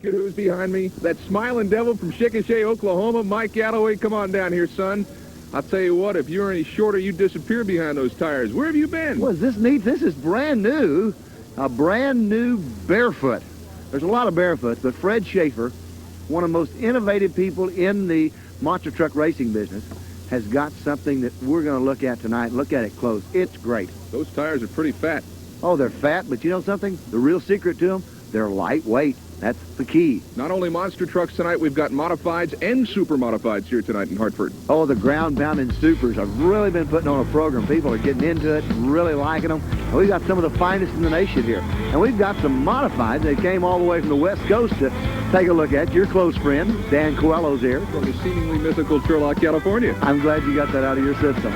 Who's behind me? That smiling devil from Chickasha, Oklahoma, Mike Galloway. Come on down here, son. I'll tell you what, if you're any shorter, you'd disappear behind those tires. Where have you been? Well, is this neat? This is brand new. A brand new Barefoot. There's a lot of Barefoots, but Fred Schaefer, one of the most innovative people in the monster truck racing business, has got something that we're going to look at tonight. Look at it close. It's great. Those tires are pretty fat. Oh, they're fat, but you know something? The real secret to them, they're lightweight. That's the key. Not only monster trucks tonight, we've got modifieds and super modifieds here tonight in Hartford. Oh, the ground-bounding supers have really been putting on a program. People are getting into it, really liking them. And we've got some of the finest in the nation here. And we've got some modifieds that came all the way from the West Coast to take a look at. Your close friend, Dan Coelho's here. From the seemingly mythical Turlock, California. I'm glad you got that out of your system.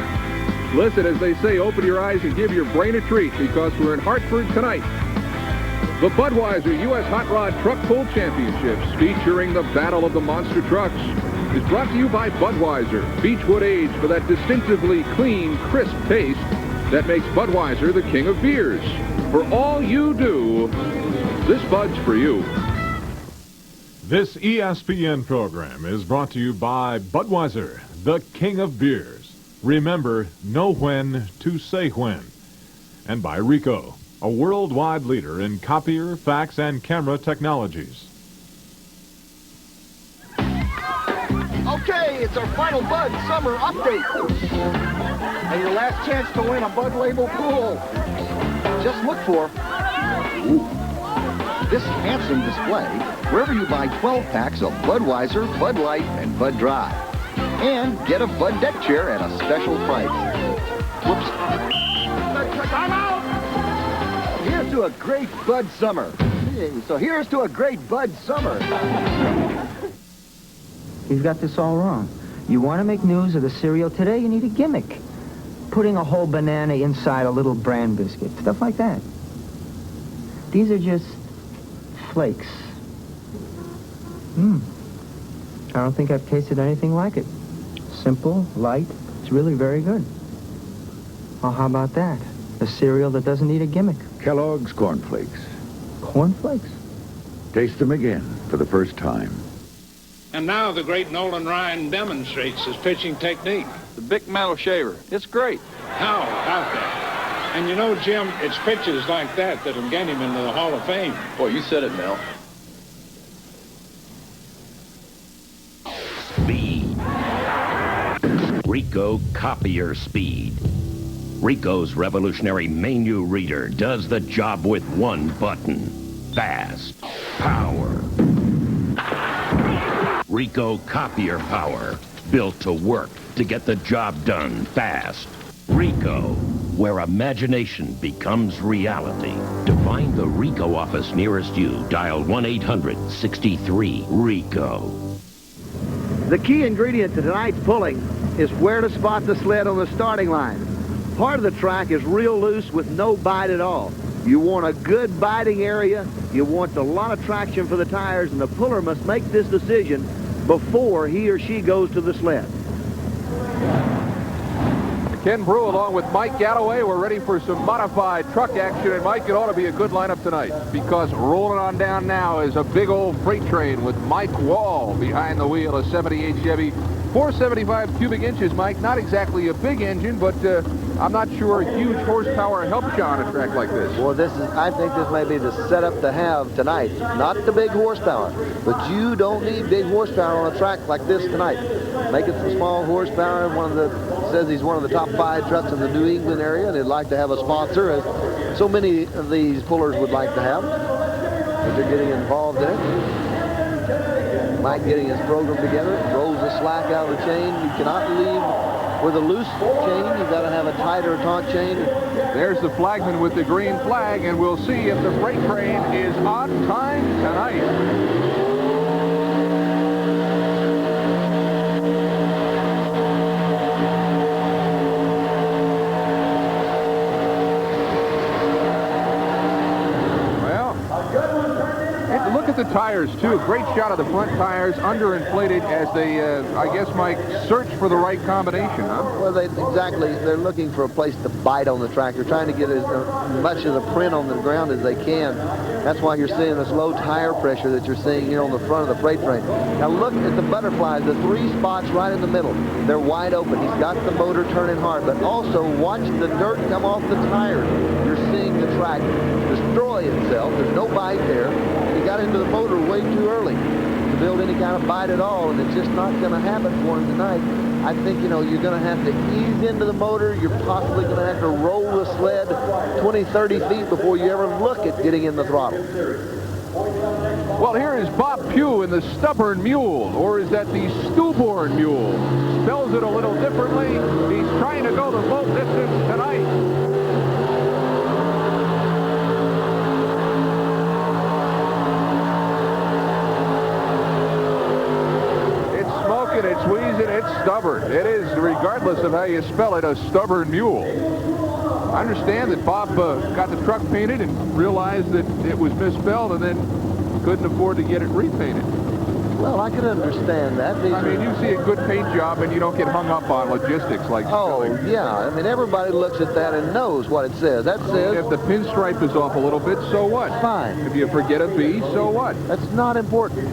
Listen, as they say, open your eyes and give your brain a treat, because we're in Hartford tonight. The Budweiser U.S. Hot Rod Truck Pull Championships, featuring the Battle of the Monster Trucks, is brought to you by Budweiser, Beechwood aged for that distinctively clean, crisp taste that makes Budweiser the king of beers. For all you do, this Bud's for you. This ESPN program is brought to you by Budweiser, the king of beers. Remember, know when to say when. And by Ricoh, a worldwide leader in copier, fax, and camera technologies. Okay, it's our final Bud Summer Update. And your last chance to win a Bud Label pool. Just look for this handsome display wherever you buy 12 packs of Budweiser, Bud Light, and Bud Dry. And get a Bud deck chair at a special price. Whoops. I'm out! Here's to a great Bud Summer. So here's to a great Bud Summer. He's got this all wrong. You want to make news of the cereal today, you need a gimmick. Putting a whole banana inside a little bran biscuit. Stuff like that. These are just flakes. I don't think I've tasted anything like it. Simple, light, it's really very good. Well, how about that? A cereal that doesn't need a gimmick. Kellogg's Corn Flakes. Corn Flakes? Taste them again for the first time. And now the great Nolan Ryan demonstrates his pitching technique. The Bic Metal Shaver. It's great. How about that? And you know, Jim, it's pitches like that that'll get him into the Hall of Fame. Boy, you said it, Mel. Speed. Ricoh Copier Speed. Ricoh's revolutionary menu reader does the job with one button. Fast. Power. Ricoh Copier Power. Built to work to get the job done fast. Ricoh, where imagination becomes reality. To find the Ricoh office nearest you, dial 1-800-63-RICOH. The key ingredient to tonight's pulling is where to spot the sled on the starting line. Part of the track is real loose with no bite at all. You want a good biting area. You want a lot of traction for the tires, and the puller must make this decision before he or she goes to the sled. Ken Brew along with Mike Galloway. We're ready for some modified truck action. And Mike, it ought to be a good lineup tonight, because rolling on down now is a big old freight train with Mike Wall behind the wheel, a 78 Chevy. 475 cubic inches, Mike. Not exactly a big engine, but I'm not sure huge horsepower helps you on a track like this. Well, I think this may be the setup to have tonight. Not the big horsepower, but you don't need big horsepower on a track like this tonight. Make it some small horsepower. Says he's one of the top 5 trucks in the New England area, and he'd like to have a sponsor, as so many of these pullers would like to have. But they're getting involved in it. Mike getting his program together, rolls the slack out of the chain. You cannot leave with a loose chain. You've got to have a tighter taut chain. There's the flagman with the green flag, and we'll see if the freight train is on time tonight. tires, too. Great shot of the front tires, underinflated as they, I guess, Mike, search for the right combination, huh? Well, exactly. They're looking for a place to bite on the track. They're trying to get as much of the print on the ground as they can. That's why you're seeing this low tire pressure that you're seeing here on the front of the freight train. Now look at the butterflies, the 3 spots right in the middle. They're wide open. He's got the motor turning hard, but also watch the dirt come off the tires. You're seeing the track destroy itself. There's no bite there. He got into the motor way too early to build any kind of bite at all, and it's just not going to happen for him tonight. I think, you know, you're going to have to ease into the motor. You're possibly going to have to roll the sled 20, 30 feet before you ever look at getting in the throttle. Well, here is Bob Pugh in the Stubborn Mule, or is that the Stewborn Mule? Spells it a little differently. He's trying to go the full distance tonight. It's wheezing, it's stubborn. It is, regardless of how you spell it, a stubborn mule. I understand that Bob got the truck painted and realized that it was misspelled and then couldn't afford to get it repainted. Well, I can understand that. I mean, you see a good paint job and you don't get hung up on logistics like spelling. Oh, yeah. I mean, everybody looks at that and knows what it says. That says... If the pinstripe is off a little bit, so what? Fine. If you forget a B, so what? That's not important.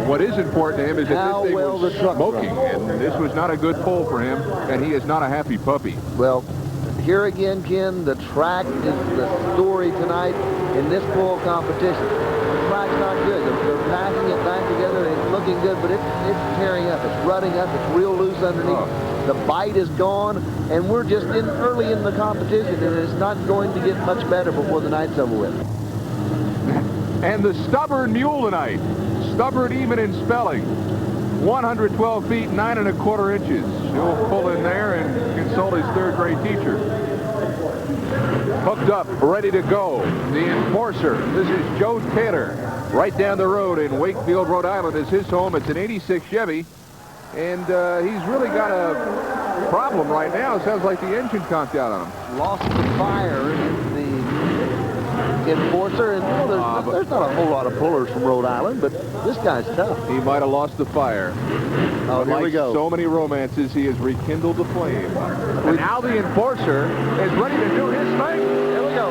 What is important to him is that this thing was smoking, and this was not a good pull for him, and he is not a happy puppy. Well, here again, Ken, the track is the story tonight in this pull competition. The track's not good. They're passing it back together, and it's looking good, but it's tearing up. It's rutting up. It's real loose underneath. Oh. The bite is gone, and we're just early in the competition, and it's not going to get much better before the night's over with. And the Stubborn Mule tonight. Stubborn even in spelling. 112 feet, 9 1/4 inches. He'll pull in there and consult his third-grade teacher. Hooked up, ready to go. The Enforcer. This is Joe Taylor. Right down the road in Wakefield, Rhode Island is his home. It's an 86 Chevy. And he's really got a problem right now. It sounds like the engine conked out on him. Lost the fire in the Enforcer. And well, there's not a whole lot of pullers from Rhode Island, but this guy's tough. He might have lost the fire. Oh, here like we go. So many romances, he has rekindled the flame. And now the Enforcer is ready to do his thing. Here we go.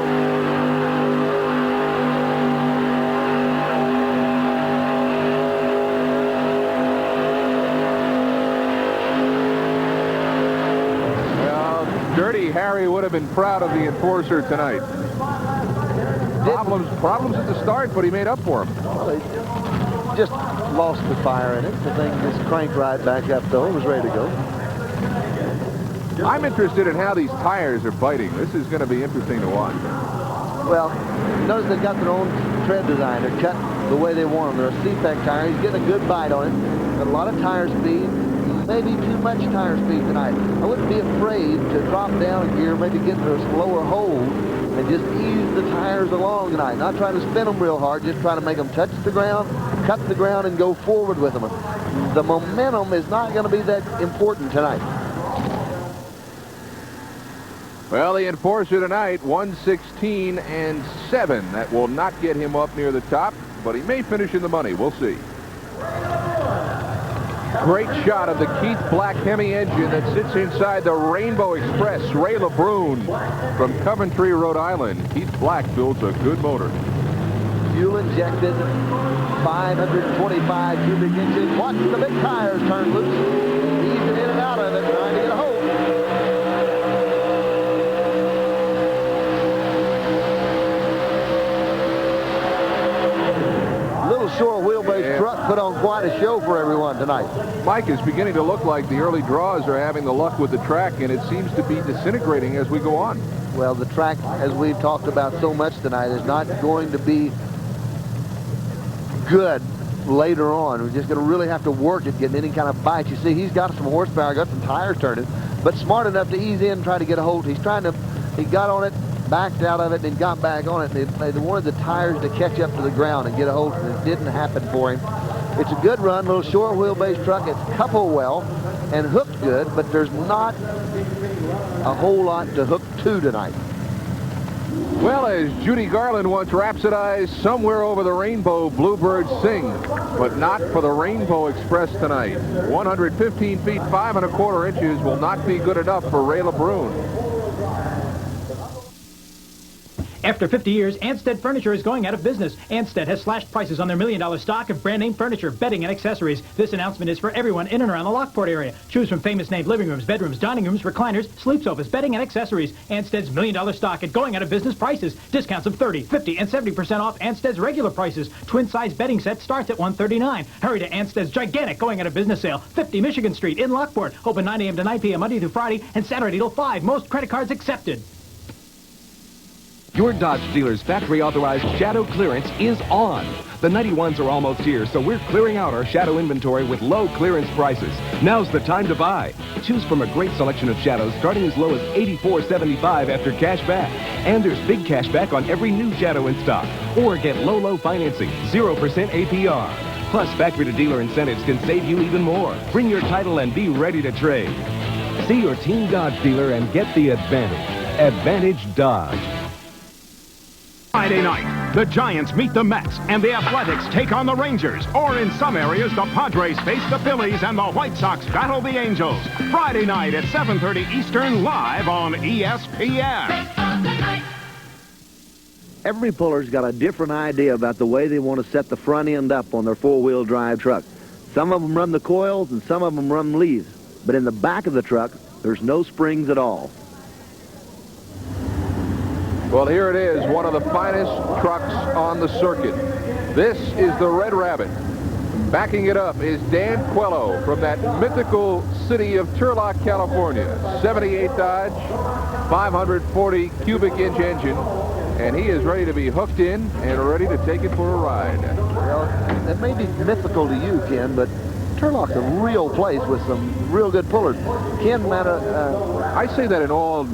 Dirty Harry would have been proud of the Enforcer tonight. Problems at the start, but he made up for them. Well, he just lost the fire in it. The thing just cranked right back up, though. It was ready to go. I'm interested in how these tires are biting. This is going to be interesting to watch. Well, notice they've got their own tread design. They're cut the way they want them. They're a CPEC tire. He's getting a good bite on it. Got a lot of tire speed. Maybe too much tire speed tonight. I wouldn't be afraid to drop down a gear, maybe get to a slower hold, and just ease the tires along tonight. Not trying to spin them real hard, just trying to make them touch the ground, cut the ground, and go forward with them. The momentum is not going to be that important tonight. Well, the Enforcer tonight, 116 and 7. That will not get him up near the top, but he may finish in the money. We'll see. Great shot of the Keith Black Hemi engine that sits inside the Rainbow Express. Ray LeBrun from Coventry, Rhode Island. Keith Black builds a good motor. Fuel injected, 525 cubic inches. Watch the big tires turn loose. Easing in and out of it, trying to get a hold. Short wheelbase truck put on quite a show for everyone tonight. Mike, is beginning to look like the early draws are having the luck with the track, and it seems to be disintegrating as we go on. Well, the track, as we've talked about so much tonight, is not going to be good later on. We're just going to really have to work at getting any kind of bite. You see, he's got some horsepower, got some tires turning, but smart enough to ease in and try to get a hold. He got on it, backed out of it, and got back on it. They wanted the tires to catch up to the ground and get a hold, and it didn't happen for him. It's a good run, little short wheelbase truck. It's coupled well and hooked good, but there's not a whole lot to hook to tonight. Well, as Judy Garland once rhapsodized, somewhere over the rainbow, bluebirds sing, but not for the Rainbow Express tonight. 115 feet, 5 1/4 inches will not be good enough for Ray LeBrun. After 50 years, Anstead Furniture is going out of business. Anstead has slashed prices on their $1 million stock of brand-name furniture, bedding, and accessories. This announcement is for everyone in and around the Lockport area. Choose from famous-named living rooms, bedrooms, dining rooms, recliners, sleep sofas, bedding, and accessories. Anstead's $1 million stock at going out of business prices. Discounts of 30, 50, and 70% off Anstead's regular prices. Twin-size bedding set starts at $139. Hurry to Anstead's gigantic going out of business sale, 50 Michigan Street in Lockport. Open 9 a.m. to 9 p.m. Monday through Friday and Saturday till 5. Most credit cards accepted. Your Dodge dealer's factory-authorized shadow clearance is on. The 91s are almost here, so we're clearing out our shadow inventory with low clearance prices. Now's the time to buy. Choose from a great selection of shadows starting as low as $84.75 after cash back. And there's big cash back on every new shadow in stock. Or get low financing, 0% APR. Plus, factory-to-dealer incentives can save you even more. Bring your title and be ready to trade. See your Team Dodge dealer and get the advantage. Advantage Dodge. Friday night, the Giants meet the Mets, and the Athletics take on the Rangers. Or in some areas, the Padres face the Phillies, and the White Sox battle the Angels. Friday night at 7:30 Eastern, live on ESPN. Every puller's got a different idea about the way they want to set the front end up on their four-wheel drive truck. Some of them run the coils, and some of them run leaves. But in the back of the truck, there's no springs at all. Well, here it is, one of the finest trucks on the circuit. This is the Red Rabbit. Backing it up is Dan Quello from that mythical city of Turlock, California. 78 Dodge, 540 cubic inch engine, and he is ready to be hooked in and ready to take it for a ride. Well, that may be mythical to you, Ken, but Turlock's a real place with some real good pullers. Ken, I say that in all,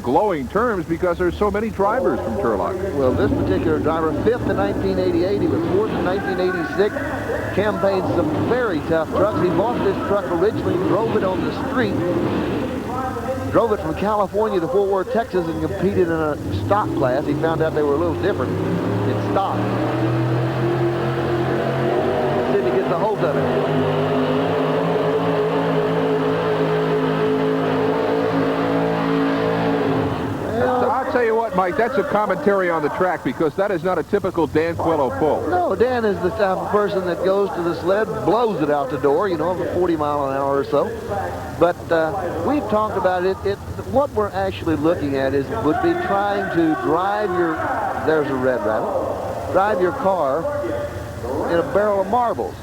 glowing terms because there's so many drivers from Turlock. Well, this particular driver, 5th in 1988, he was 4th in 1986, campaigned some very tough trucks. He bought this truck originally, drove it on the street, drove it from California to Fort Worth, Texas, and competed in a stock class. He found out they were a little different in stock. See if he gets a hold of it. I'll tell you what, Mike, that's a commentary on the track because that is not a typical Dan Quello pull. No, Dan is the type of person that goes to the sled, blows it out the door, 40 mile an hour or so. But we've talked about it. What we're actually looking at would be trying to drive there's a Red Rabbit, drive your car in a barrel of marbles.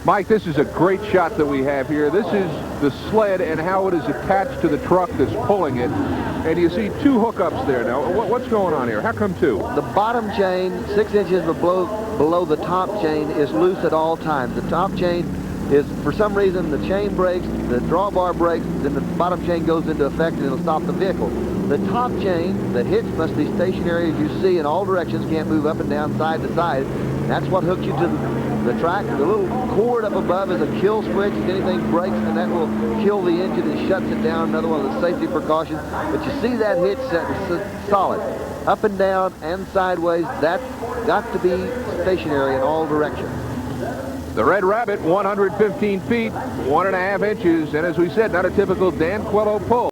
Mike, this is a great shot that we have here. This is the sled and how it is attached to the truck that's pulling it. And you see two hookups there now. What's going on here? How come two? The bottom chain, 6 inches below the top chain, is loose at all times. The top chain is, for some reason, the chain breaks, the drawbar breaks, then the bottom chain goes into effect and it'll stop the vehicle. The top chain, the hitch must be stationary, as you see, in all directions, can't move up and down, side to side. That's what hooks you to the track. The little cord up above is a kill switch. If anything breaks, then that will kill the engine and shuts it down. Another one of the safety precautions. But you see that hitch set solid. Up and down and sideways, that's got to be stationary in all directions. The Red Rabbit, 115 feet, 1.5 inches, and as we said, not a typical Dan Quello pull.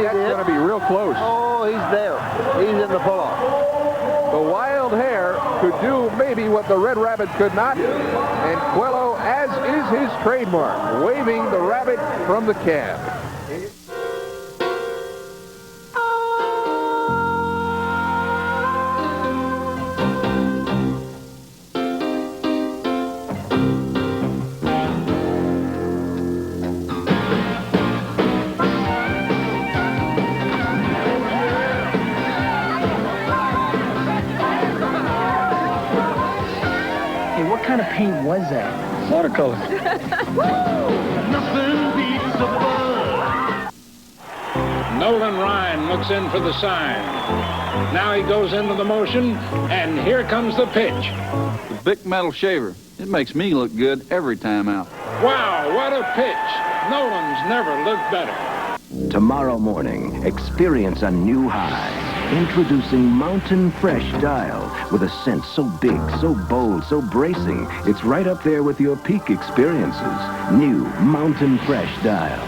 That's going to be real close. Oh, he's there. He's in the pull-off. The wild hare could do maybe what the red rabbit could not. And Quello, as is his trademark, waving the rabbit from the cab. What kind of paint was that? Watercolor. Nolan Ryan looks in for the sign. Now he goes into the motion, and here comes the pitch. The big metal shaver. It makes me look good every time out. Wow, what a pitch. Nolan's never looked better. Tomorrow morning, experience a new high. Introducing Mountain Fresh Dial with a scent so big, so bold, so bracing, it's right up there with your peak experiences. New Mountain Fresh Dial.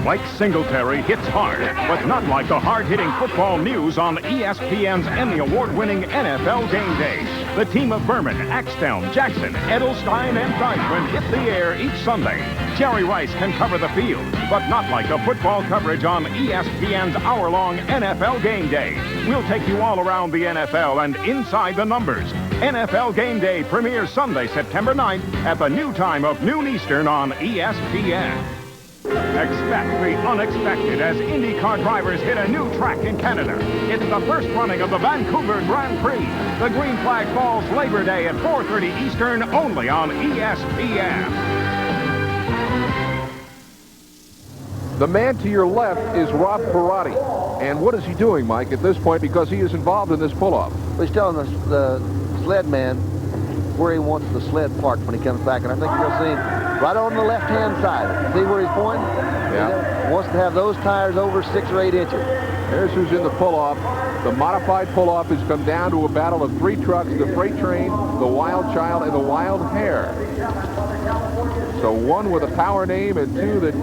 Mike Singletary hits hard, but not like the hard-hitting football news on ESPN's Emmy Award-winning NFL Game Day. The team of Berman, Axtell, Jackson, Edelstein, and Deichmann hit the air each Sunday. Jerry Rice can cover the field, but not like the football coverage on ESPN's hour-long NFL Game Day. We'll take you all around the NFL and inside the numbers. NFL Game Day premieres Sunday, September 9th at the new time of noon Eastern on ESPN. Expect the unexpected as IndyCar drivers hit a new track in Canada. It's the first running of the Vancouver Grand Prix. The green flag falls Labor Day at 4:30 Eastern only on ESPN. The man to your left is Rob Perotti. And what is he doing, Mike, at this point, because he is involved in this pull-off? He's telling the sled man where he wants the sled parked when he comes back, and I think you'll see him right on the left-hand side. See where he's pointing? Yeah. He wants to have those tires over 6 or 8 inches. There's who's in the pull-off. The modified pull-off has come down to a battle of 3 trucks, the freight train, the Wild Child, and the Wild Hare. So one with a power name and two that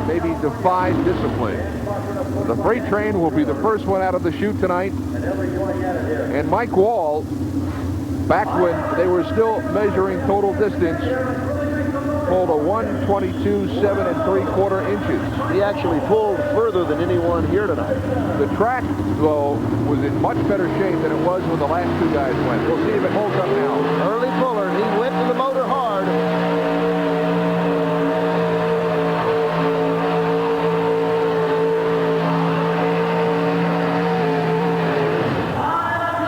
maybe defied discipline. The freight train will be the first one out of the chute tonight. And Mike Wall, back when they were still measuring total distance, pulled a 1:22, 7 3/4 inches. He actually pulled further than anyone here tonight. The track, though, was in much better shape than it was when the last 2 guys went. We'll see if it holds up now. Early puller, he went to the motor hard.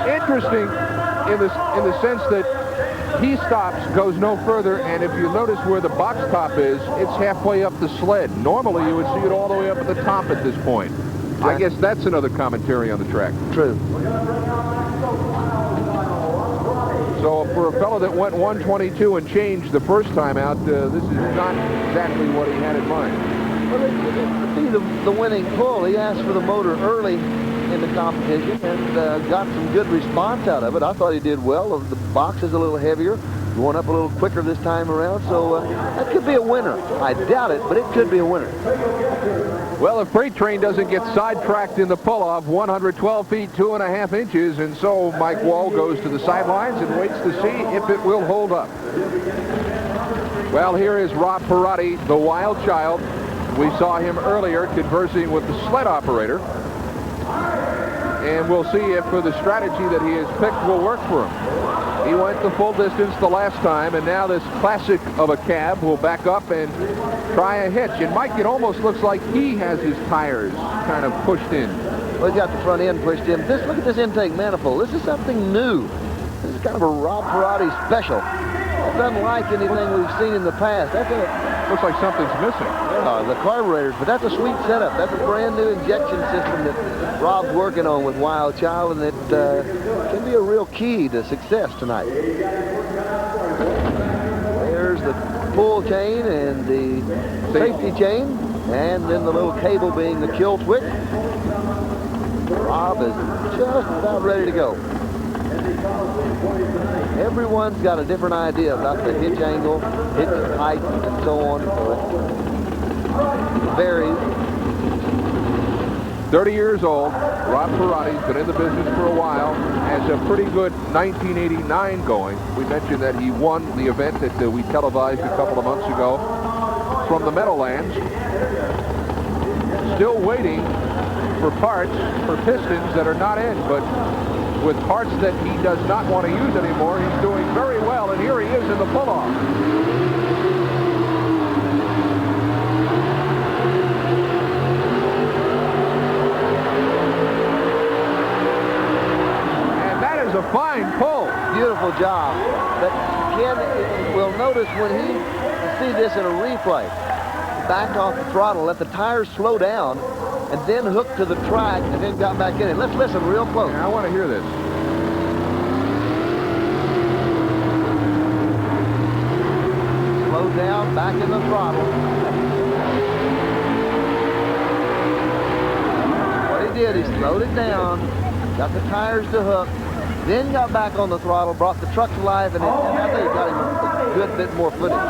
Interesting in the sense that he stops, goes no further, and if you notice where the box top is, it's halfway up the sled. Normally, you would see it all the way up at the top at this point. I guess that's another commentary on the track. True. So for a fellow that went 122 and changed the first time out, this is not exactly what he had in mind. Well, see the winning pull. He asked for the motor early in the competition and got some good response out of it. I thought he did well. The box is a little heavier, going up a little quicker this time around, so that could be a winner. I doubt it, but it could be a winner. Well, if Freight Train doesn't get sidetracked in the pull-off, 112 feet, 2.5 inches, and so Mike Wall goes to the sidelines and waits to see if it will hold up. Well, here is Rob Perotti, the Wild Child. We saw him earlier conversing with the sled operator. And we'll see if the strategy that he has picked will work for him. He went the full distance the last time, and now this classic of a cab will back up and try a hitch. And Mike, it almost looks like he has his tires kind of pushed in. Well, he's got the front end pushed in. Look at this intake manifold. This is something new. This is kind of a Rob Perotti special. It's unlike anything we've seen in the past. Looks like something's missing. The carburetors, but that's a sweet setup. That's a brand new injection system that Rob's working on with Wild Child, and it can be a real key to success tonight. There's the pull chain and the safety chain, and then the little cable being the kill switch. Rob is just about ready to go. Everyone's got a different idea about the hitch angle, hitch height, and so on. So it varies. 30 years old. Rob Parati's been in the business for a while. Has a pretty good 1989 going. We mentioned that he won the event that we televised a couple of months ago from the Meadowlands. Still waiting for parts for pistons that are not in, but with parts that he does not want to use anymore, he's doing very well, and here he is in the pull-off. And that is a fine pull. Beautiful job. But Ken will notice when he see this in a replay, backed off the throttle, let the tires slow down, and then hooked to the track, and then got back in it. Let's listen real close. I want to hear this. Slow down, back in the throttle. What he did, he slowed it down, got the tires to hook, then got back on the throttle, brought the truck to life, and I think he got him a good bit more footage.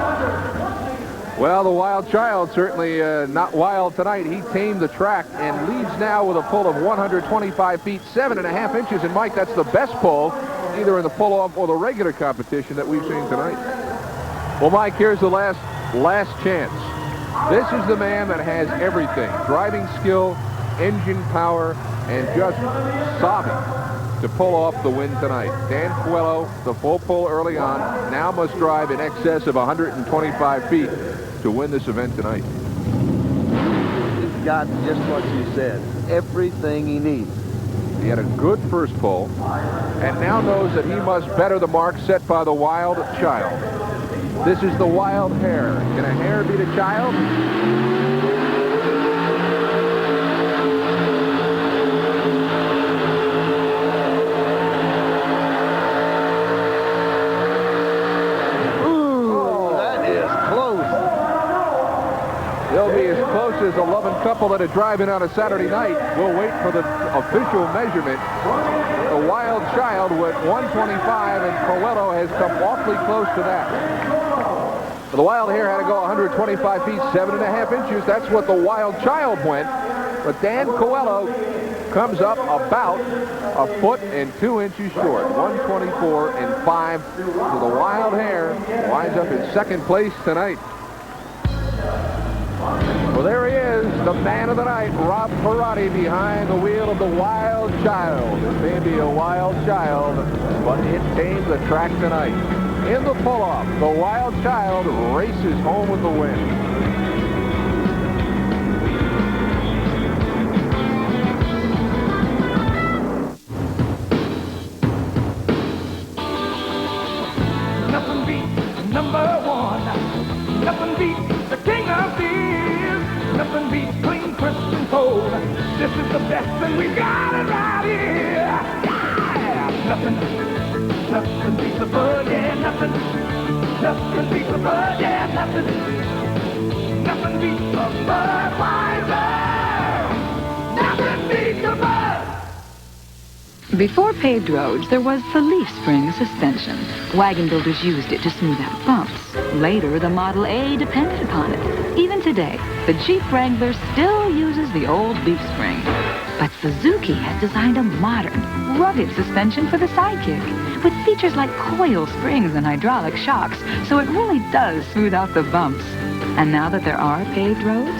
Well, the Wild Child certainly not wild tonight. He tamed the track and leads now with a pull of 125 feet, 7.5 inches. And, Mike, that's the best pull either in the pull-off or the regular competition that we've seen tonight. Well, Mike, here's the last chance. This is the man that has everything. Driving skill, engine power, and just sobbing to pull off the win tonight. Dan Coelho, the full pull early on, now must drive in excess of 125 feet to win this event tonight. He's got just what you said, everything he needs. He had a good first pull, and now knows that he must better the mark set by the Wild Child. This is the Wild Hare. Can a hare beat a child? They'll be as close as a loving couple that are driving on a Saturday night. We'll wait for the official measurement. The Wild Child with 125, and Coelho has come awfully close to that. The Wild Hare had to go 125 feet, 7.5 inches. That's what the Wild Child went. But Dan Coelho comes up about a foot and 2 inches short. 124 and 5. So the Wild Hare winds up in second place tonight. Well, there he is, the man of the night, Rob Parati, behind the wheel of the Wild Child. It may be a wild child, but it tamed the track tonight. In the pull-off, the Wild Child races home with the win. Nothing beats number one. Nothing beats the king of beers. Nothing beats clean, crisp, and cold. This is the best, and we got it right here. Yeah! Nothing beats the Bud, yeah, nothing beats the Bud, yeah, nothing beats the Budweiser. Nothing beats the Bud. Before paved roads, there was the leaf spring suspension. Wagon builders used it to smooth out bumps. Later, the Model A depended upon it. Even today, the Jeep Wrangler still uses the old leaf spring. But Suzuki has designed a modern, rugged suspension for the Sidekick, with features like coil springs and hydraulic shocks, so it really does smooth out the bumps. And now that there are paved roads,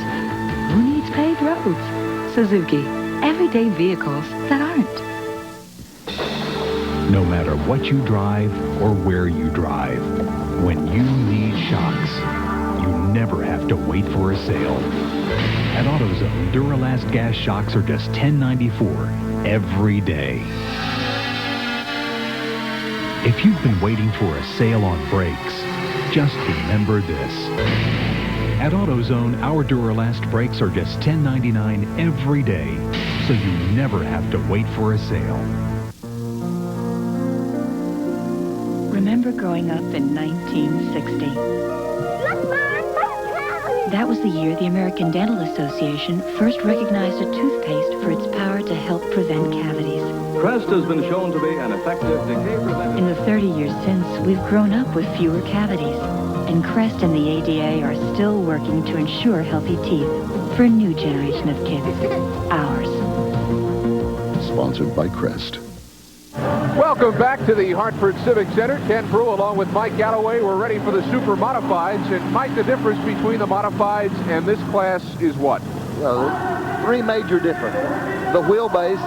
who needs paved roads? Suzuki, everyday vehicles that aren't. No matter what you drive or where you drive, when you need shocks, you never have to wait for a sale. At AutoZone, Duralast gas shocks are just $10.94 every day. If you've been waiting for a sale on brakes, just remember this. At AutoZone, our Duralast brakes are just $10.99 every day, so you never have to wait for a sale. Remember growing up in 1960? That was the year the American Dental Association first recognized a toothpaste for its power to help prevent cavities. Crest has been shown to be an effective decay preventive. In the 30 years since, we've grown up with fewer cavities. And Crest and the ADA are still working to ensure healthy teeth for a new generation of kids. Ours. Sponsored by Crest. Welcome back to the Hartford Civic Center. Ken Brew along with Mike Galloway. We're ready for the Super Modifieds. And Mike, the difference between the Modifieds and this class is what? Well, three major differences. The wheelbase,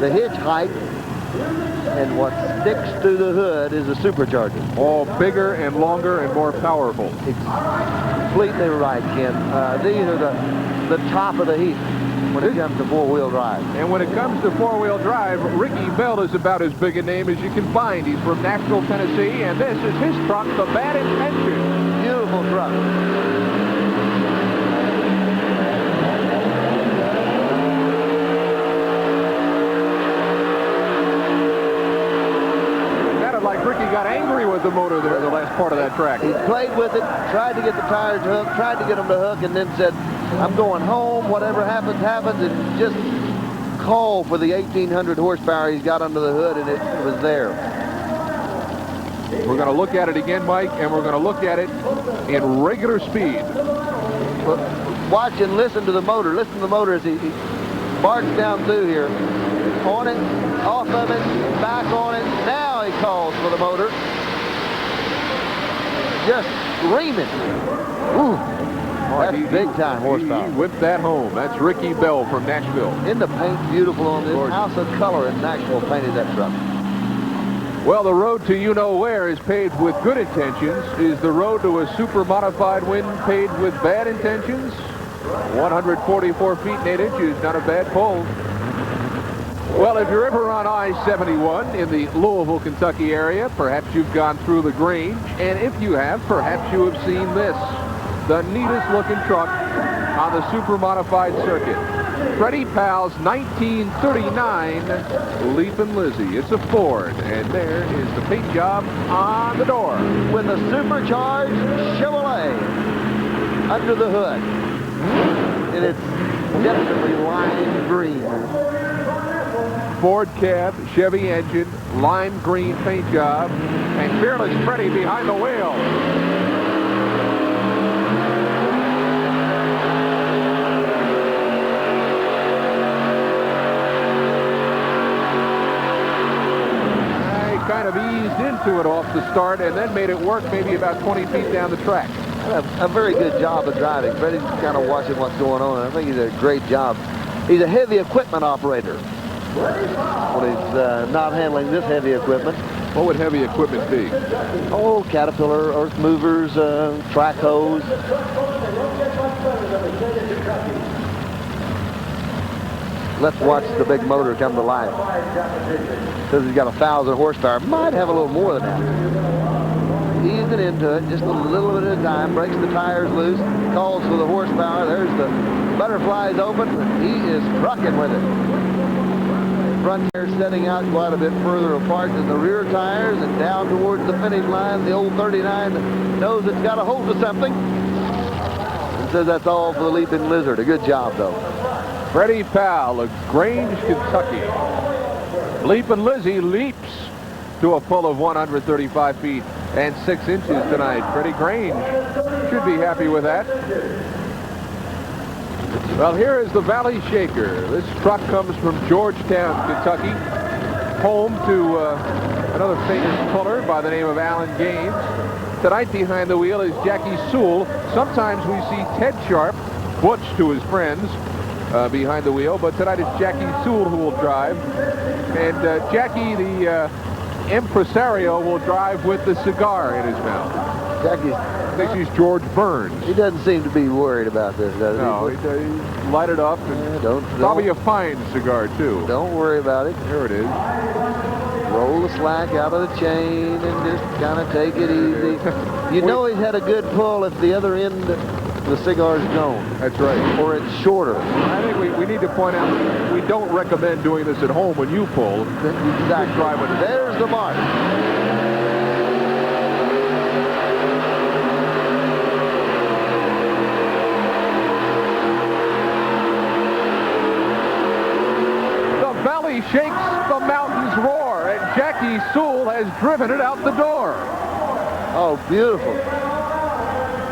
the hitch height, and what sticks to the hood is a supercharger. All bigger and longer and more powerful. Completely right, Ken. These are the top of the heap when it comes to four-wheel drive. And when it comes to four-wheel drive, Ricky Bell is about as big a name as you can find. He's from Nashville, Tennessee, and this is his truck, the Bad Intention. Beautiful truck. Like Ricky got angry with the motor there the last part of that track. He played with it, tried to get the tires hooked, tried to get them to hook, and then said, I'm going home, whatever happens, happens, and just called for the 1,800 horsepower he's got under the hood, and it was there. We're going to look at it again, Mike, and we're going to look at it in regular speed. Watch and listen to the motor. Listen to the motor as he barks down through here. On it, off of it, back on it. Now he calls for the motor. Just screaming. Ooh, that's big-time horsepower. He whipped that home. That's Ricky Bell from Nashville. Isn't the paint beautiful on this? Gorgeous. House of Color in Nashville painted that truck. Well, the road to you-know-where is paved with good intentions. Is the road to a super modified win paved with bad intentions? 144 feet and 8 inches, not a bad pull. Well, if you're ever on I-71 in the Louisville, Kentucky area, perhaps you've gone through the Grange, and if you have, perhaps you have seen this, the neatest looking truck on the super modified circuit. Freddie Powell's 1939 Leapin' Lizzy. It's a Ford, and there is the paint job on the door. With a supercharged Chevrolet under the hood. And it's definitely lime green. Ford cab, Chevy engine, lime green paint job, and Fearless Freddie behind the wheel. I kind of eased into it off the start and then made it work maybe about 20 feet down the track. A very good job of driving. Freddie's kind of watching what's going on, and I think he did a great job. He's a heavy equipment operator. When he's not handling this heavy equipment. What would heavy equipment be? Oh, Caterpillar, earth movers, track hose. Let's watch the big motor come to life. Says he's got 1,000 horsepower. Might have a little more than that. Easing into it, just a little bit at a time. Breaks the tires loose. Calls for the horsepower. There's the butterflies open. He is trucking with it. Front tires setting out quite a bit further apart than the rear tires, and down towards the finish line, the old 39 knows it's got a hold of something. And says that's all for the Leaping Lizard. A good job, though. Freddie Powell of Grange, Kentucky. Leaping Lizzy leaps to a pull of 135 feet and 6 inches tonight. Freddie Grange should be happy with that. Well, here is the Valley Shaker. This truck comes from Georgetown, Kentucky, home to another famous puller by the name of Alan Gaines. Tonight behind the wheel is Jackie Sewell. Sometimes we see Ted Sharp, Butch to his friends, behind the wheel, but tonight it's Jackie Sewell who will drive. And Jackie, the impresario, will drive with the cigar in his mouth. Jackie thinks he's George Burns. He doesn't seem to be worried about this, does he? No, he light it up. And probably a fine cigar, too. Don't worry about it. Here it is. Roll the slack out of the chain and just kind of take it easy. You know he's had a good pull if the other end the cigar's gone. That's right. Or it's shorter. I think we need to point out we don't recommend doing this at home when you pull. Exactly. There's the mark. has driven it out the door. Oh, beautiful.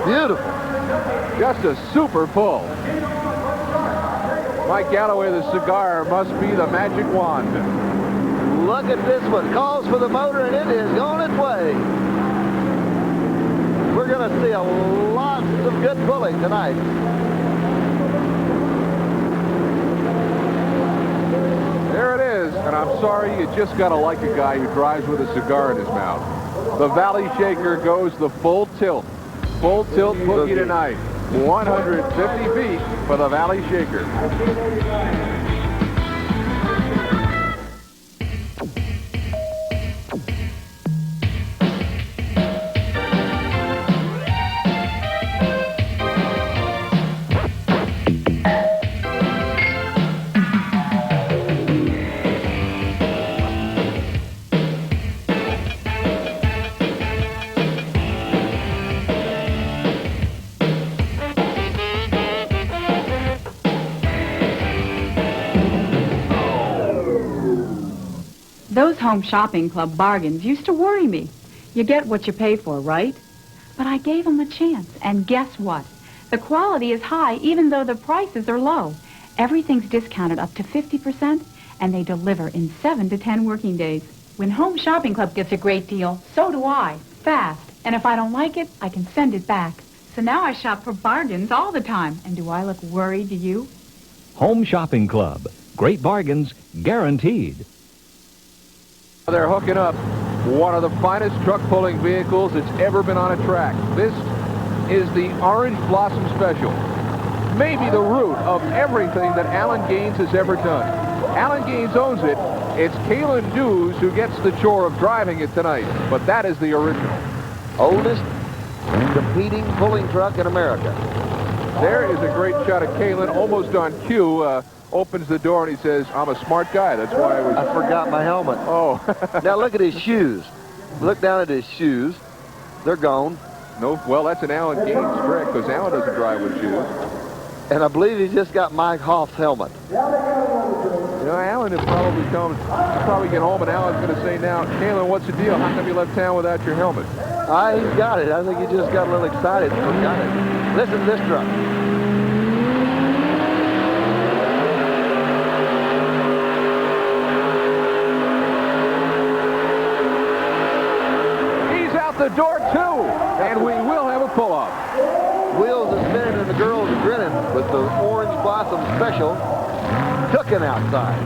Beautiful. Just a super pull. Mike Galloway, the cigar must be the magic wand. Look at this one. Calls for the motor, and it is on its way. We're going to see a lot of good pulling tonight. There it is, and I'm sorry, you just got to like a guy who drives with a cigar in his mouth. The Valley Shaker goes the full tilt. Full tilt boogie tonight. 150 feet for the Valley Shaker. Those Home Shopping Club bargains used to worry me. You get what you pay for, right? But I gave them a chance, and guess what? The quality is high even though the prices are low. Everything's discounted up to 50%, and they deliver in 7 to 10 working days. When Home Shopping Club gets a great deal, so do I. Fast. And if I don't like it, I can send it back. So now I shop for bargains all the time. And do I look worried to you? Home Shopping Club. Great bargains guaranteed. They're hooking up one of the finest truck pulling vehicles that's ever been on a track. This is the Orange Blossom Special. Maybe the root of everything that Alan Gaines has ever done. Alan Gaines owns it. It's Kalen Dews who gets the chore of driving it tonight. But that is the original. Oldest competing pulling truck in America. There is a great shot of Kalen almost on cue. Opens the door and he says, I'm a smart guy. That's why I forgot my helmet. Oh. Now look at his shoes. Look down at his shoes. They're gone. No, well, that's an Alan Gaines trick because Alan doesn't drive with shoes. And I believe he just got Mike Hoff's helmet. You know, Alan will probably come, he'll probably get home and Alan's going to say now, Kalen, what's the deal? How come you left town without your helmet? He's got it. I think he just got a little excited and forgot it. Listen to this truck. The door too, and we will have a pull-off. Wheels are spinning and the girls are grinning with the Orange Blossom Special cooking outside.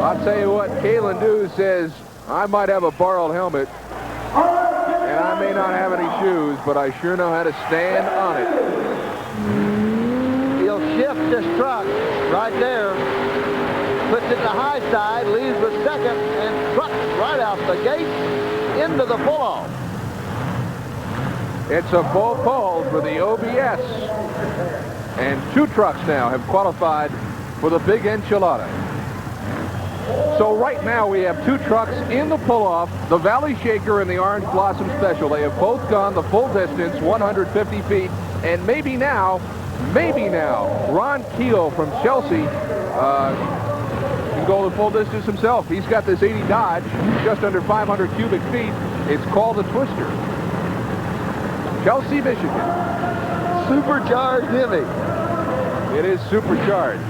I'll tell you what, Kalen Dews says, I might have a borrowed helmet, and I may not have any shoes, but I sure know how to stand on it. He'll shift this truck right there, puts it in the high side, leaves with second, and trucks right out the gate into the pull-off. It's a full pull for the OBS. And 2 trucks now have qualified for the big enchilada. So right now we have 2 trucks in the pull-off, the Valley Shaker and the Orange Blossom Special. They have both gone the full distance, 150 feet. And maybe now, Ron Keel from Chelsea can go the full distance himself. He's got this 80 Dodge, just under 500 cubic feet. It's called a Twister. Chelsea, Michigan. Supercharged Hemi. It is supercharged.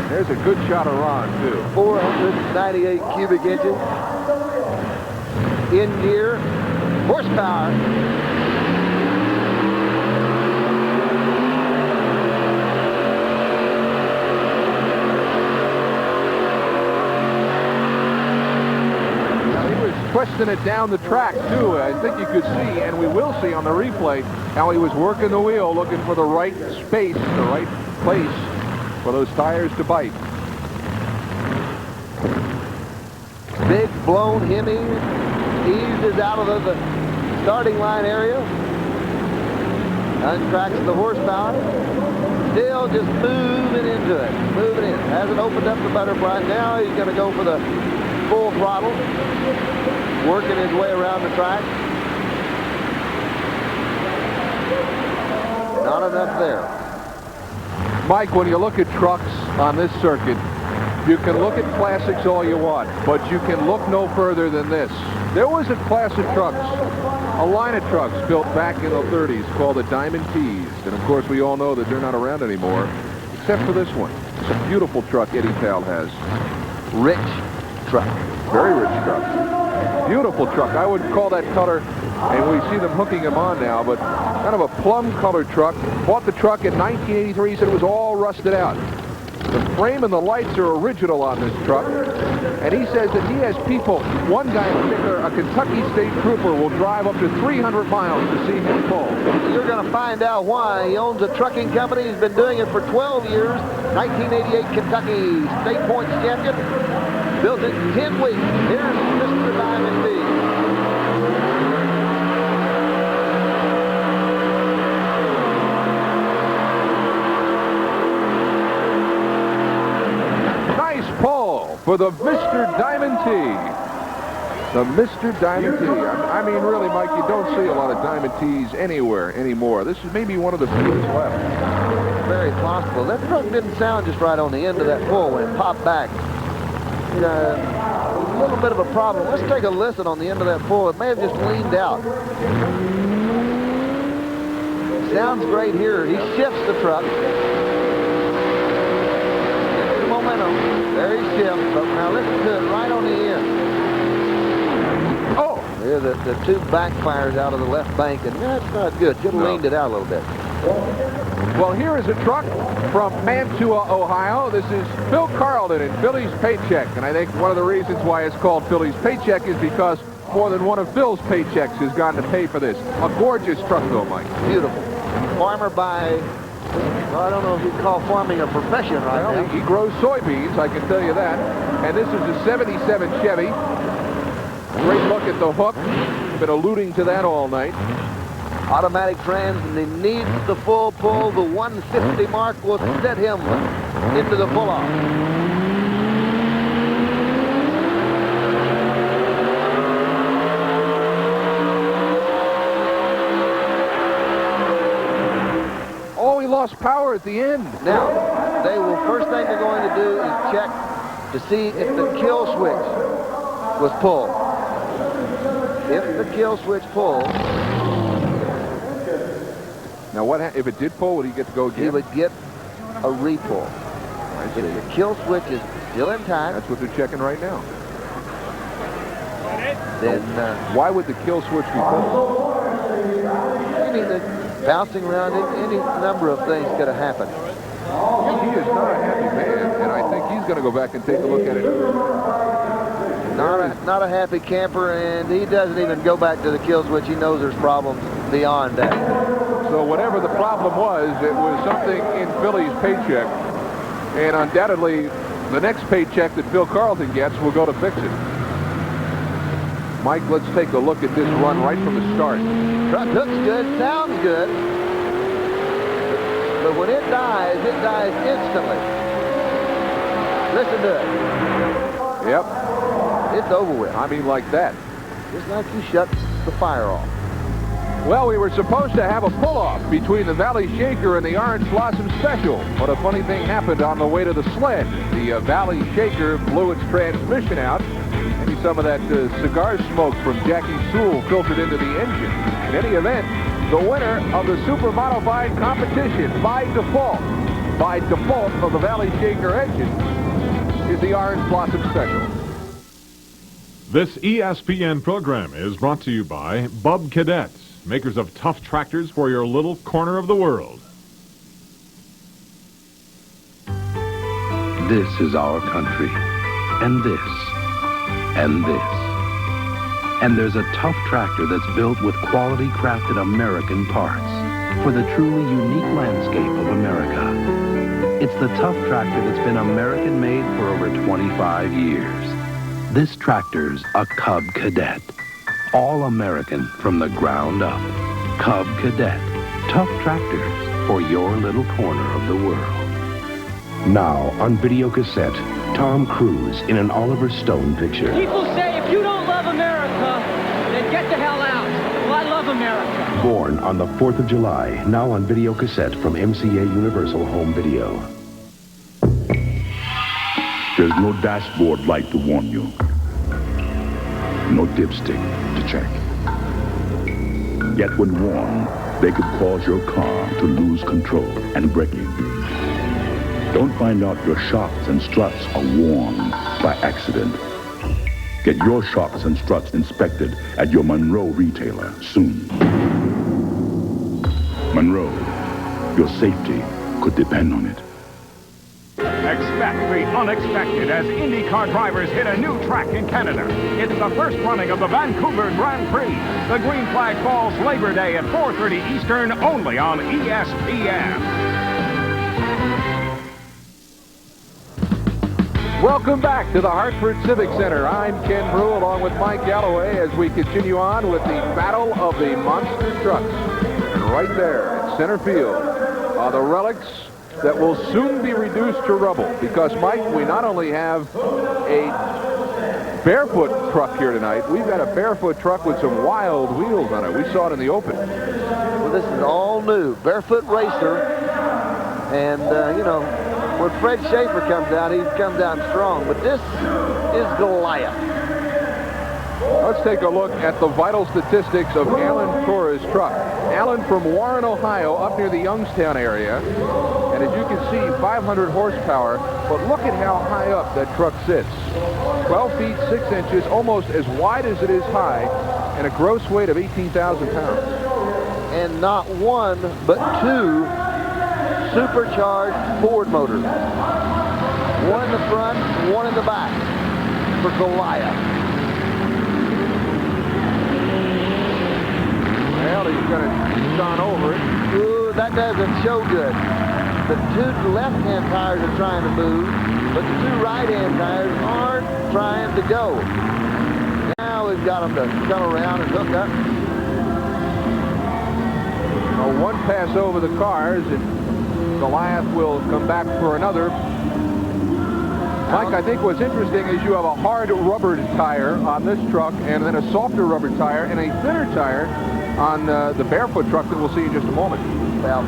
There's a good shot of Ron, too. 498 cubic inches. In gear. Horsepower. Twisting it down the track, too. I think you could see, and we will see on the replay, how he was working the wheel, looking for the right space, the right place for those tires to bite. Big blown Hemi eases out of the starting line area. Untracks the horsepower. Still just moving into it. Moving in. Hasn't opened up the butterfly. Now he's going to go for the full throttle. Working his way around the track. Not enough there. Mike, when you look at trucks on this circuit, You can look at classics all you want, but you can look no further than this. There was a class of trucks, a line of trucks built back in the 30s called the Diamond T's. And of course, we all know that they're not around anymore, except for this one. It's a beautiful truck Eddie Powell has. Rich truck. Very rich truck. Beautiful truck. I would call that color, and we see them hooking him on now, but kind of a plum-colored truck. Bought the truck in 1983. He said it was all rusted out. The frame and the lights are original on this truck. And he says that he has people, one guy in particular, a Kentucky State Trooper, will drive up to 300 miles to see him pull. You're going to find out why. He owns a trucking company. He's been doing it for 12 years. 1988 Kentucky State Points champion. Built it in 10 weeks. Here's Mr. Diamond D. Pull for the Mr. Diamond T. The Mr. Diamond T. I mean, really, Mike, you don't see a lot of Diamond T's anywhere anymore. This is maybe one of the few that's left. Very possible. That truck didn't sound just right on the end of that pull when it popped back. A little bit of a problem. Let's take a listen on the end of that pull. It may have just leaned out. Sounds great here. He shifts the truck. There he shifts, but now listen to it right on the end. Oh! There, the two backfires out of the left bank, and that's not good. Should have leaned it out a little bit. Well, here is a truck from Mantua, Ohio. This is Phil Carlton and Philly's Paycheck, and I think one of the reasons why it's called Philly's Paycheck is because more than one of Phil's paychecks has gone to pay for this. A gorgeous truck, though, Mike. Beautiful. Farmer by... Well, I don't know if you'd call farming a profession now. He grows soybeans, I can tell you that. And this is a 77 Chevy. Great look at the hook. Been alluding to that all night. Automatic trans, and he needs the full pull. The 150 mark will set him into the pull-off. Lost power at the end. Now, first thing they're going to do is check to see if the kill switch was pulled. If the kill switch pulled. Now, what if it did pull? Would he get to go again? He would get a repull. If the kill switch is still intact. That's what they're checking right now. Then why would the kill switch be pulled? Bouncing around, any number of things could have happened. He is not a happy man, and I think he's going to go back and take a look at it. Not a happy camper, and he doesn't even go back to the kill switch. He knows there's problems beyond that. So whatever the problem was, it was something in Philly's paycheck, and undoubtedly the next paycheck that Phil Carlton gets will go to fix it. Mike, let's take a look at this run right from the start. Truck looks good, sounds good. But when it dies instantly. Listen to it. Yep. It's over with. I mean, like that. Just like you shut the fire off. Well, we were supposed to have a pull-off between the Valley Shaker and the Orange Blossom Special, but a funny thing happened on the way to the sled. The Valley Shaker blew its transmission out. Maybe some of that cigar smoke from Jackie Sewell filtered into the engine. In any event, the winner of the Super Modified competition by default of the Valley Shaker engine is the Orange Blossom Special. This ESPN program is brought to you by Bub Cadets, makers of tough tractors for your little corner of the world. This is our country, and this, and this. And there's a tough tractor that's built with quality crafted American parts for the truly unique landscape of America. It's the tough tractor that's been American made for over 25 years. This tractor's a Cub Cadet. All American from the ground up. Cub Cadet. Tough tractors for your little corner of the world. Now, on video cassette, Tom Cruise in an Oliver Stone picture. People say if you don't love America, then get the hell out. Well, I love America. Born on the 4th of July, now on video cassette from MCA Universal Home Video. There's no dashboard light to warn you. No dipstick to check. Yet when warned, they could cause your car to lose control and braking. Don't find out your shocks and struts are worn by accident. Get your shocks and struts inspected at your Monroe retailer soon. Monroe, your safety could depend on it. Expect the unexpected as IndyCar drivers hit a new track in Canada. It's the first running of the Vancouver Grand Prix. The green flag falls Labor Day at 4:30 Eastern, only on ESPN. Welcome back to the Hartford Civic Center. I'm Ken Brew along with Mike Galloway as we continue on with the Battle of the Monster Trucks. And right there in center field are the relics that will soon be reduced to rubble. Because, Mike, we not only have a barefoot truck here tonight, we've got a barefoot truck with some wild wheels on it. We saw it in the open. Well, this is all new. Barefoot racer. And, you know, when Fred Schaefer comes out, he comes out strong. But this is Goliath. Let's take a look at the vital statistics of Alan Torres' truck. Alan from Warren, Ohio, up near the Youngstown area. And as you can see, 500 horsepower. But look at how high up that truck sits. 12 feet 6 inches, almost as wide as it is high, and a gross weight of 18,000 pounds. And not one, but two supercharged Ford motors. One in the front, one in the back for Goliath. Well, he's going to shine over it. Ooh, that doesn't show good. The two left-hand tires are trying to move, but the two right-hand tires aren't trying to go. Now we've got them to come around and hook up. Well, one pass over the cars, and Goliath will come back for another. Mike, I think what's interesting is you have a hard rubber tire on this truck, and then a softer rubber tire, and a thinner tire on the barefoot truck that we'll see in just a moment. Well,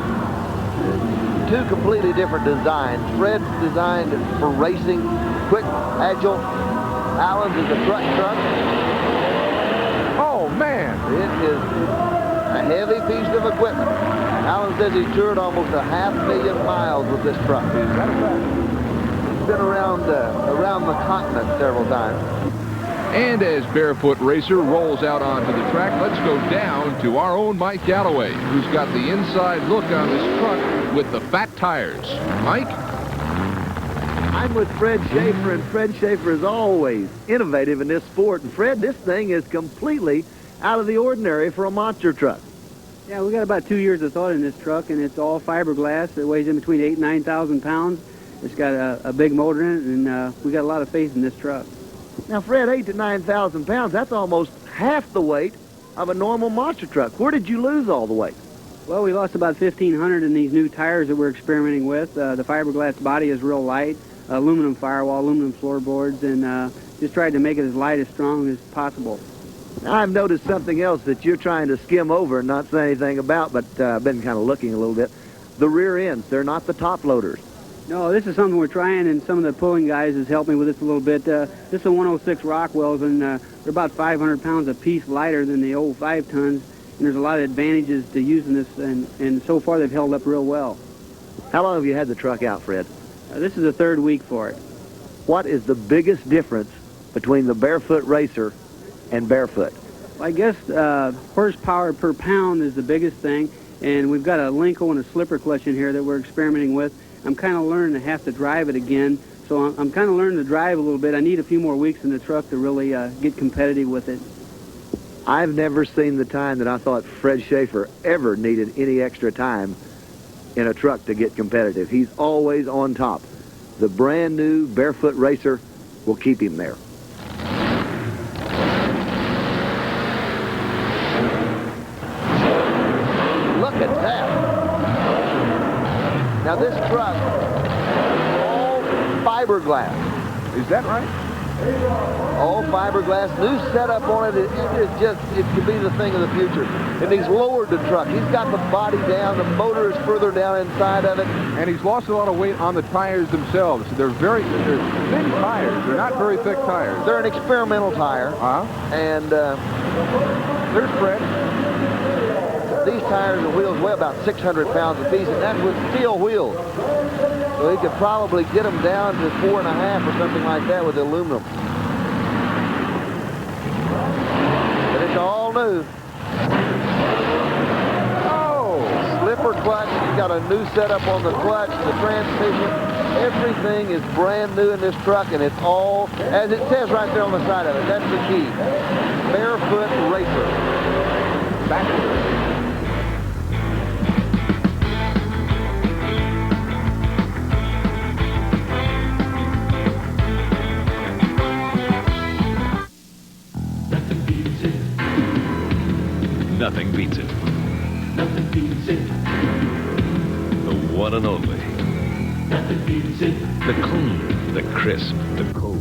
two completely different designs. Fred's designed for racing, quick, agile. Alan's is a truck. Oh, man. It is a heavy piece of equipment. Alan says he toured almost 500,000 miles with this truck. Is that a fact? He's been around the continent several times. And as Barefoot Racer rolls out onto the track, let's go down to our own Mike Galloway, who's got the inside look on this truck with the fat tires. Mike? I'm with Fred Schaefer, and Fred Schaefer is always innovative in this sport. And Fred, this thing is completely out of the ordinary for a monster truck. Yeah, we got about 2 years of thought in this truck, and it's all fiberglass. It weighs in between 8,000 and 9,000 pounds. It's got a big motor in it, and we got a lot of faith in this truck. Now, Fred, 8,000 to 9,000 pounds, that's almost half the weight of a normal monster truck. Where did you lose all the weight? Well, we lost about 1,500 in these new tires that we're experimenting with. The fiberglass body is real light, aluminum firewall, aluminum floorboards, and just tried to make it as light, as strong as possible. I've noticed something else that you're trying to skim over and not say anything about, but I've been kind of looking a little bit. The rear ends, they're not the top loaders. No, this is something we're trying, and some of the pulling guys has helped me with this a little bit. This is a 106 Rockwells, and they're about 500 pounds a piece lighter than the old 5 tons, and there's a lot of advantages to using this, and so far they've held up real well. How long have you had the truck out, Fred? This is the third week for it. What is the biggest difference between the Barefoot Racer and Barefoot? Well, I guess horsepower per pound is the biggest thing, and we've got a Linko and a slipper clutch in here that we're experimenting with. I'm kind of learning to have to drive it again, so I'm kind of learning to drive a little bit. I need a few more weeks in the truck to really get competitive with it. I've never seen the time that I thought Fred Schaefer ever needed any extra time in a truck to get competitive. He's always on top. The brand new Barefoot Racer will keep him there. Look at that. Now this truck is all fiberglass. Is that right? All fiberglass, new setup on it. It could be the thing of the future. And he's lowered the truck. He's got the body down. The motor is further down inside of it. And he's lost a lot of weight on the tires themselves. They're thin tires. They're not very thick tires. They're an experimental tire. And there's Fred. These tires and wheels weigh about 600 pounds apiece, and that's with steel wheels. So he could probably get them down to 4.5 or something like that with aluminum. But it's all new. Oh! Slipper clutch. He's got a new setup on the clutch, the transmission. Everything is brand new in this truck, and it's all, as it says right there on the side of it, that's the key. Barefoot racer. Backwards. Nothing beats it. Nothing beats it. The one and only. Nothing beats it. The clean, the crisp, the cool.